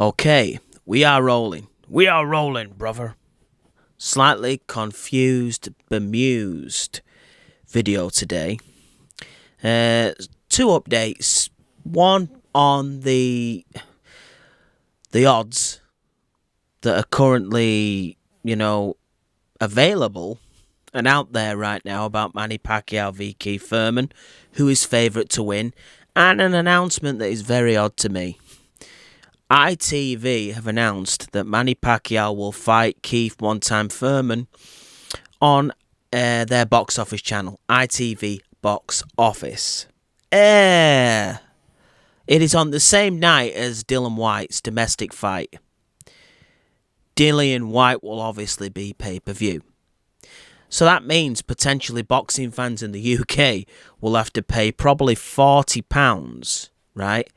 Okay, we are rolling. We are rolling, brother. Slightly confused, bemused video today. Two updates. One on the odds that are currently, available and out there right now about Manny Pacquiao v Keith Thurman, who is favourite to win, and an announcement that is very odd to me. ITV have announced that Manny Pacquiao will fight Keith one-time Thurman on their box office channel, ITV Box Office. It is on the same night as Dillian Whyte's domestic fight. Dillian Whyte will obviously be pay-per-view. So that means potentially boxing fans in the UK will have to pay probably £40, right?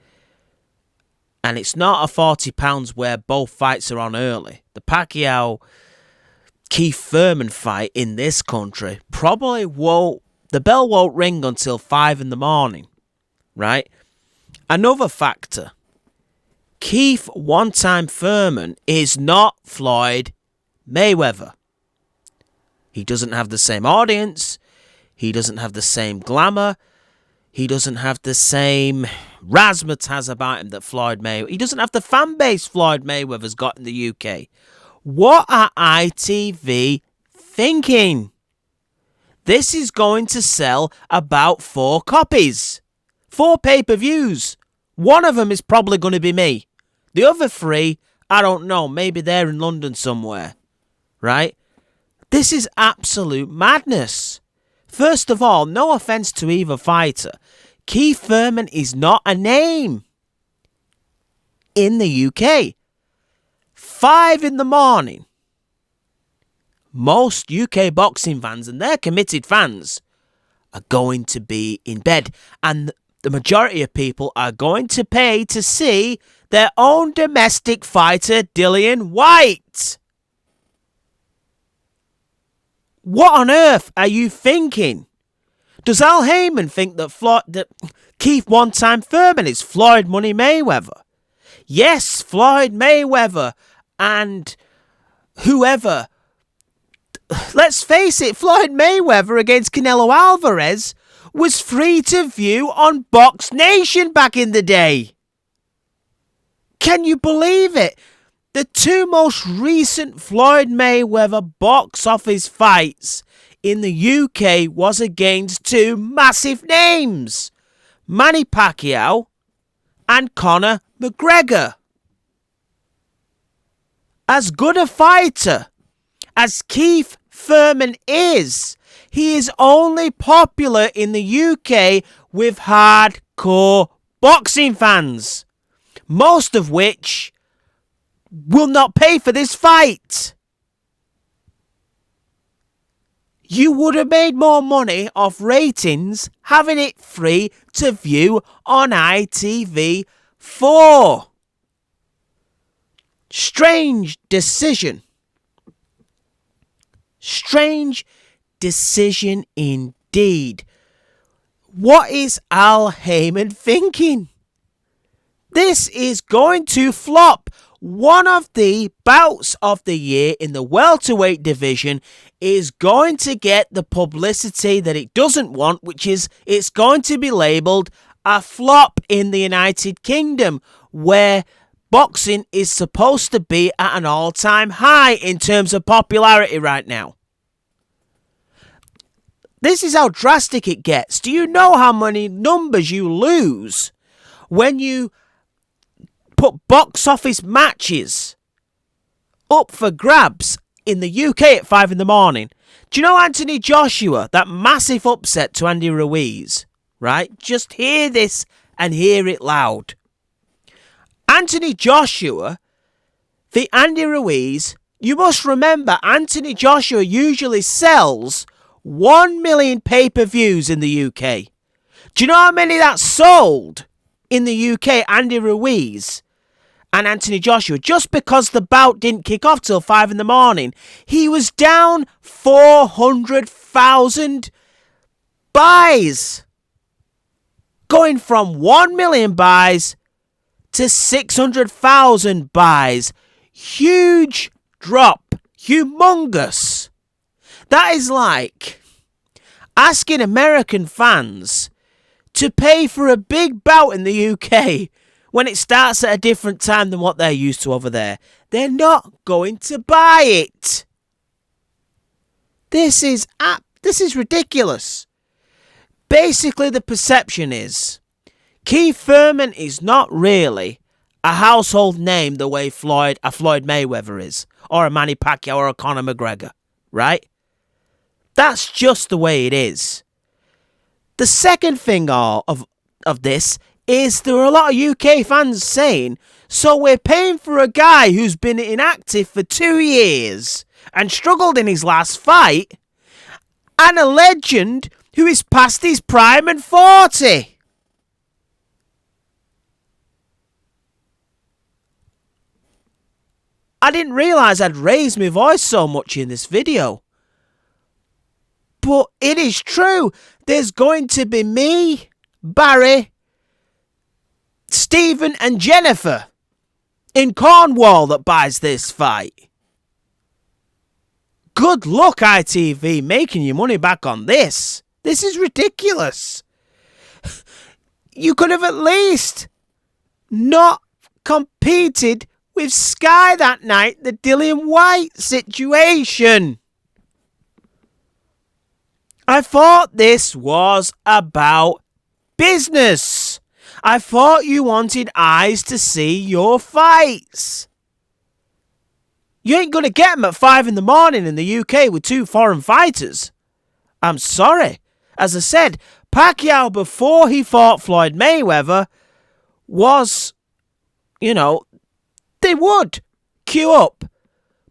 And it's not a £40 where both fights are on early. The Pacquiao-Keith Thurman fight in this country probably won't... The bell won't ring until 5 in the morning, right? Another factor. Keith one-time Thurman is not Floyd Mayweather. He doesn't have the same audience. He doesn't have the same glamour. He doesn't have the same razzmatazz about him that Floyd Mayweather... He doesn't have the fan base Floyd Mayweather's got in the UK. What are ITV thinking? This is going to sell about 4 copies. 4 pay-per-views. One of them is probably going to be me. The other 3, I don't know. Maybe they're in London somewhere. Right? This is absolute madness. First of all, no offence to either fighter, Keith Thurman is not a name in the UK. 5 in the morning. Most UK boxing fans, and they're committed fans, are going to be in bed. And the majority of people are going to pay to see their own domestic fighter, Dillian Whyte. What on earth are you thinking? Does Al Heyman think that Keith one-time Thurman is Floyd Money Mayweather? Yes, Floyd Mayweather and whoever. Let's face it, Floyd Mayweather against Canelo Alvarez was free to view on Box Nation back in the day. Can you believe it? The 2 most recent Floyd Mayweather box office fights in the UK was against 2 massive names, Manny Pacquiao and Conor McGregor. As good a fighter as Keith Thurman is, he is only popular in the UK with hardcore boxing fans, most of which will not pay for this fight. You would have made more money off ratings having it free to view on ITV4. Strange decision. Strange decision indeed. What is Al Heyman thinking? This is going to flop. One of the bouts of the year in the welterweight division is going to get the publicity that it doesn't want, which is it's going to be labelled a flop in the United Kingdom, where boxing is supposed to be at an all-time high in terms of popularity right now. This is how drastic it gets. Do you know how many numbers you lose when you put box office matches up for grabs in the UK at 5 in the morning? Do you know Anthony Joshua, that massive upset to Andy Ruiz, right? Just hear this and hear it loud. Anthony Joshua, the Andy Ruiz, you must remember Anthony Joshua usually sells 1 million pay-per-views in the UK. Do you know how many that sold in the UK, Andy Ruiz and Anthony Joshua? Just because the bout didn't kick off till 5 in the morning, he was down 400,000 buys. Going from 1 million buys to 600,000 buys. Huge drop. Humongous. That is like asking American fans to pay for a big bout in the UK when it starts at a different time than what they're used to over there. They're not going to buy it. This is ridiculous. Basically, the perception is Keith Thurman is not really a household name the way a Floyd Mayweather is, or a Manny Pacquiao, or a Conor McGregor, right? That's just the way it is. The second thing of this is there are a lot of UK fans saying, so we're paying for a guy who's been inactive for 2 years and struggled in his last fight, and a legend who is past his prime and 40. I didn't realise I'd raised my voice so much in this video. But it is true. There's going to be me, Barry, Stephen and Jennifer in Cornwall that buys this fight. Good luck, ITV, making your money back on this. This is ridiculous. You could have at least not competed with Sky that night, the Dillian White situation. I thought this was about business. I thought you wanted eyes to see your fights. You ain't going to get them at 5 in the morning in the UK with 2 foreign fighters. I'm sorry. As I said, Pacquiao, before he fought Floyd Mayweather, was, they would queue up.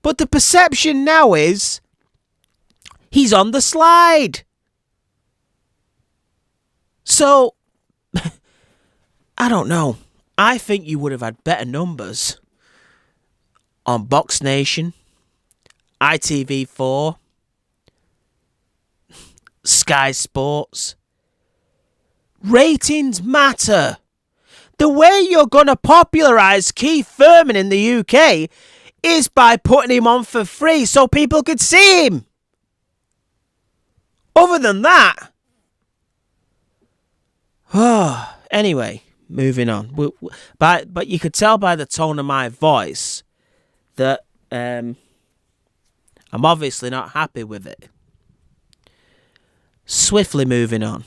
But the perception now is he's on the slide. So, I don't know. I think you would have had better numbers on Box Nation, ITV4, Sky Sports. Ratings matter. The way you're going to popularise Keith Thurman in the UK is by putting him on for free so people could see him. Other than that... Anyway, moving on. But you could tell by the tone of my voice that I'm obviously not happy with it. Swiftly moving on.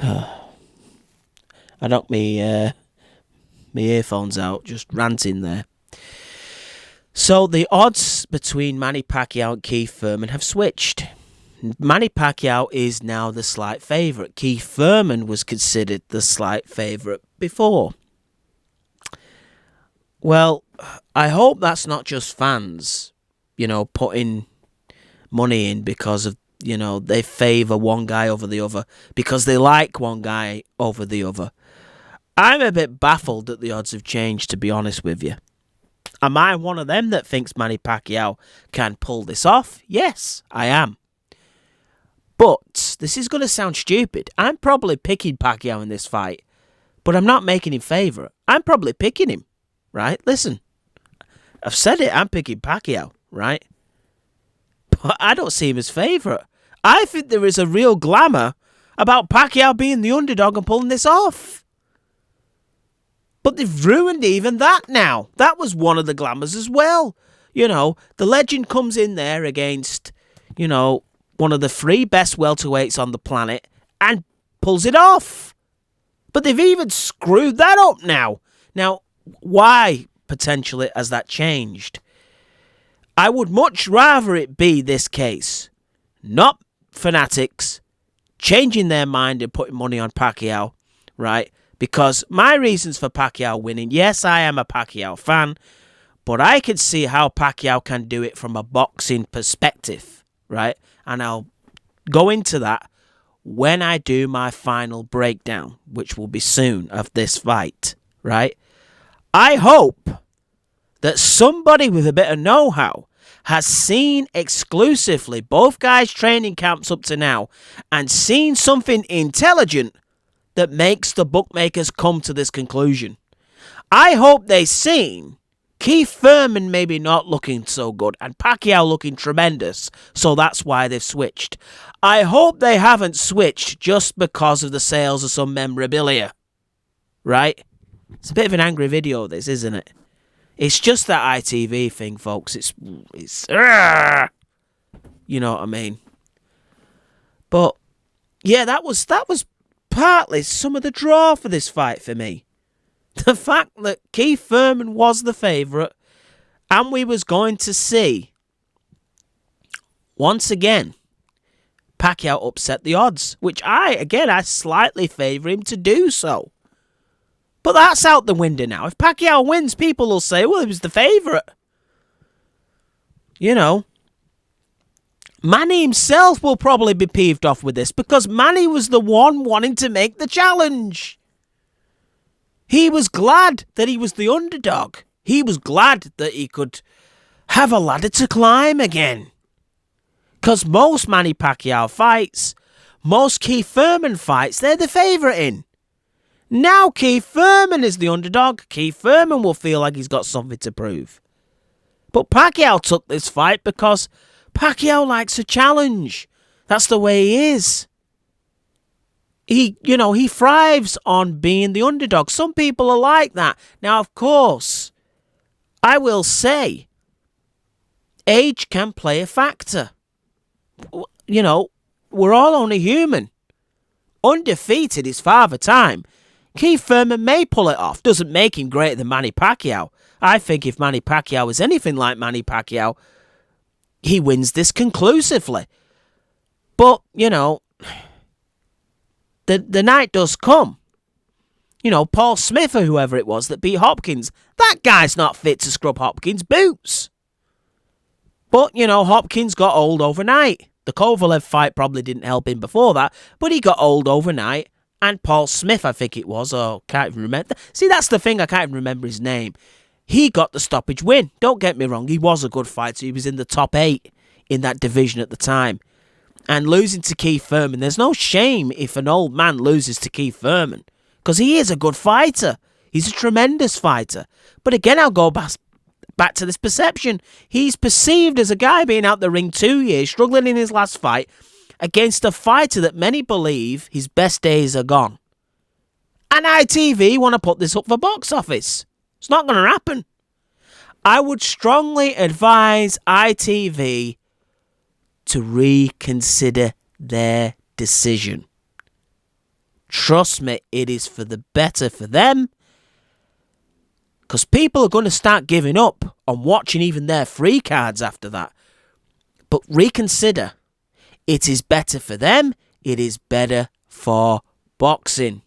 I knocked me earphones out, just ranting there. So the odds between Manny Pacquiao and Keith Thurman have switched. Manny Pacquiao is now the slight favourite. Keith Thurman was considered the slight favourite before. Well, I hope that's not just fans, putting money in because of, they favour one guy over the other, because they like one guy over the other. I'm a bit baffled that the odds have changed, to be honest with you. Am I one of them that thinks Manny Pacquiao can pull this off? Yes, I am. But this is going to sound stupid. I'm probably picking Pacquiao in this fight, but I'm not making him favourite. I'm probably picking him, right? Listen, I've said it, I'm picking Pacquiao, right? But I don't see him as favourite. I think there is a real glamour about Pacquiao being the underdog and pulling this off. But they've ruined even that now. That was one of the glamours as well. The legend comes in there against, one of the 3 best welterweights on the planet and pulls it off. But they've even screwed that up now. Now, why potentially has that changed? I would much rather it be this case. Not fanatics changing their mind and putting money on Pacquiao, right? Because my reasons for Pacquiao winning, yes, I am a Pacquiao fan, but I can see how Pacquiao can do it from a boxing perspective, right? And I'll go into that when I do my final breakdown, which will be soon, of this fight, right? I hope that somebody with a bit of know-how has seen exclusively both guys' training camps up to now and seen something intelligent that makes the bookmakers come to this conclusion. I hope they seen Keith Thurman maybe not looking so good and Pacquiao looking tremendous, so that's why they've switched. I hope they haven't switched just because of the sales of some memorabilia. Right? It's a bit of an angry video, this, isn't it? It's just that ITV thing, folks. It's you know what I mean? But yeah, that was partly some of the draw for this fight for me. The fact that Keith Thurman was the favourite and we was going to see, once again, Pacquiao upset the odds, which I slightly favour him to do so. But that's out the window now. If Pacquiao wins, people will say, well, he was the favourite. You know. Manny himself will probably be peeved off with this because Manny was the one wanting to make the challenge. He was glad that he was the underdog. He was glad that he could have a ladder to climb again. Because most Manny Pacquiao fights, most Keith Thurman fights, they're the favourite in. Now Keith Thurman is the underdog. Keith Thurman will feel like he's got something to prove. But Pacquiao took this fight because Pacquiao likes a challenge. That's the way he is. He thrives on being the underdog. Some people are like that. Now, of course, I will say, age can play a factor. You know, we're all only human. Undefeated is Father Time. Keith Thurman may pull it off. Doesn't make him greater than Manny Pacquiao. I think if Manny Pacquiao is anything like Manny Pacquiao, he wins this conclusively. But, you know, the night does come. You know, Paul Smith or whoever it was that beat Hopkins. That guy's not fit to scrub Hopkins' boots. But, you know, Hopkins got old overnight. The Kovalev fight probably didn't help him before that, but he got old overnight. And Paul Smith, I think it was, or can't even remember. See, that's the thing, I can't even remember his name. He got the stoppage win. Don't get me wrong, he was a good fighter. He was in the top 8 in that division at the time. And losing to Keith Thurman, there's no shame if an old man loses to Keith Thurman. Because he is a good fighter. He's a tremendous fighter. But again, I'll go back to this perception. He's perceived as a guy being out the ring 2 years, struggling in his last fight, against a fighter that many believe his best days are gone. And ITV want to put this up for box office. It's not going to happen. I would strongly advise ITV to reconsider their decision. Trust me, it is for the better for them. Because people are going to start giving up on watching even their free cards after that. But reconsider. It is better for them. It is better for boxing.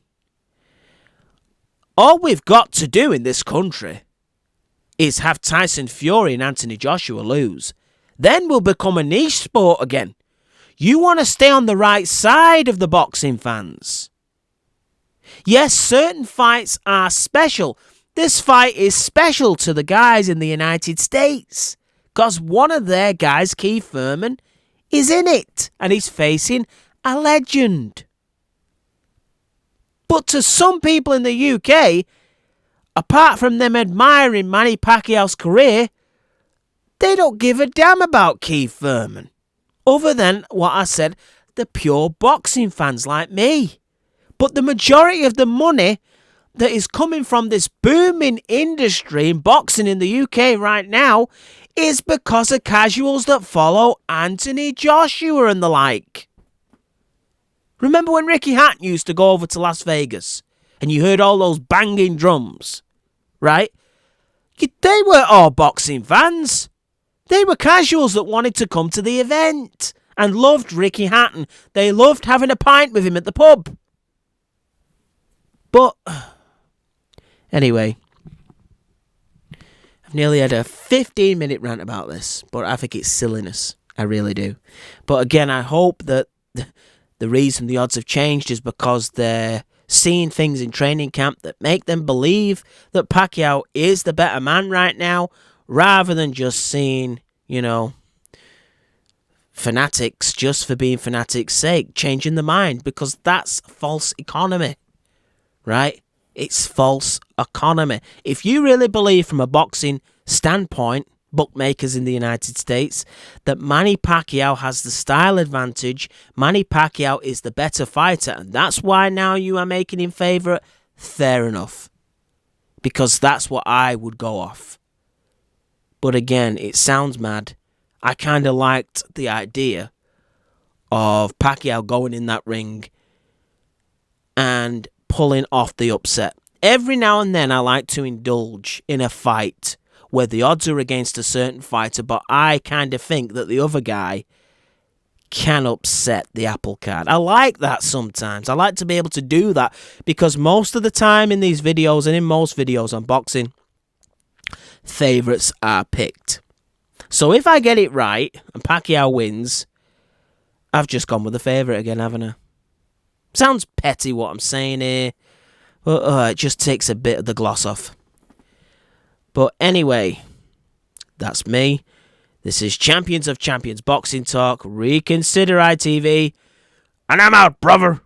All we've got to do in this country is have Tyson Fury and Anthony Joshua lose. Then we'll become a niche sport again. You want to stay on the right side of the boxing fans. Yes, certain fights are special. This fight is special to the guys in the United States. Because one of their guys, Keith Thurman, is in it. And he's facing a legend. But to some people in the UK, apart from them admiring Manny Pacquiao's career, they don't give a damn about Keith Thurman. Other than what I said, the pure boxing fans like me. But the majority of the money that is coming from this booming industry in boxing in the UK right now is because of casuals that follow Anthony Joshua and the like. Remember when Ricky Hatton used to go over to Las Vegas and you heard all those banging drums, right? They weren't all boxing fans. They were casuals that wanted to come to the event and loved Ricky Hatton. They loved having a pint with him at the pub. But anyway, I've nearly had a 15-minute rant about this, but I think it's silliness. I really do. But again, I hope that the reason the odds have changed is because they're seeing things in training camp that make them believe that Pacquiao is the better man right now, rather than just seeing, you know, fanatics just for being fanatics' sake, changing the mind, because that's false economy. right? It's false economy. If you really believe from a boxing standpoint, bookmakers in the United States, that Manny Pacquiao has the style advantage, Manny Pacquiao is the better fighter, and that's why now you are making him favourite, fair enough. Because that's what I would go off. But again, it sounds mad. I kind of liked the idea of Pacquiao going in that ring and pulling off the upset. Every now and then I like to indulge in a fight where the odds are against a certain fighter, but I kind of think that the other guy can upset the apple cart. I like that sometimes. I like to be able to do that because most of the time in these videos and in most videos on boxing, favourites are picked. So if I get it right and Pacquiao wins, I've just gone with the favourite again, haven't I? Sounds petty what I'm saying here, but it just takes a bit of the gloss off. But anyway, that's me. This is Champions of Champions Boxing Talk. Reconsider ITV. And I'm out, brother.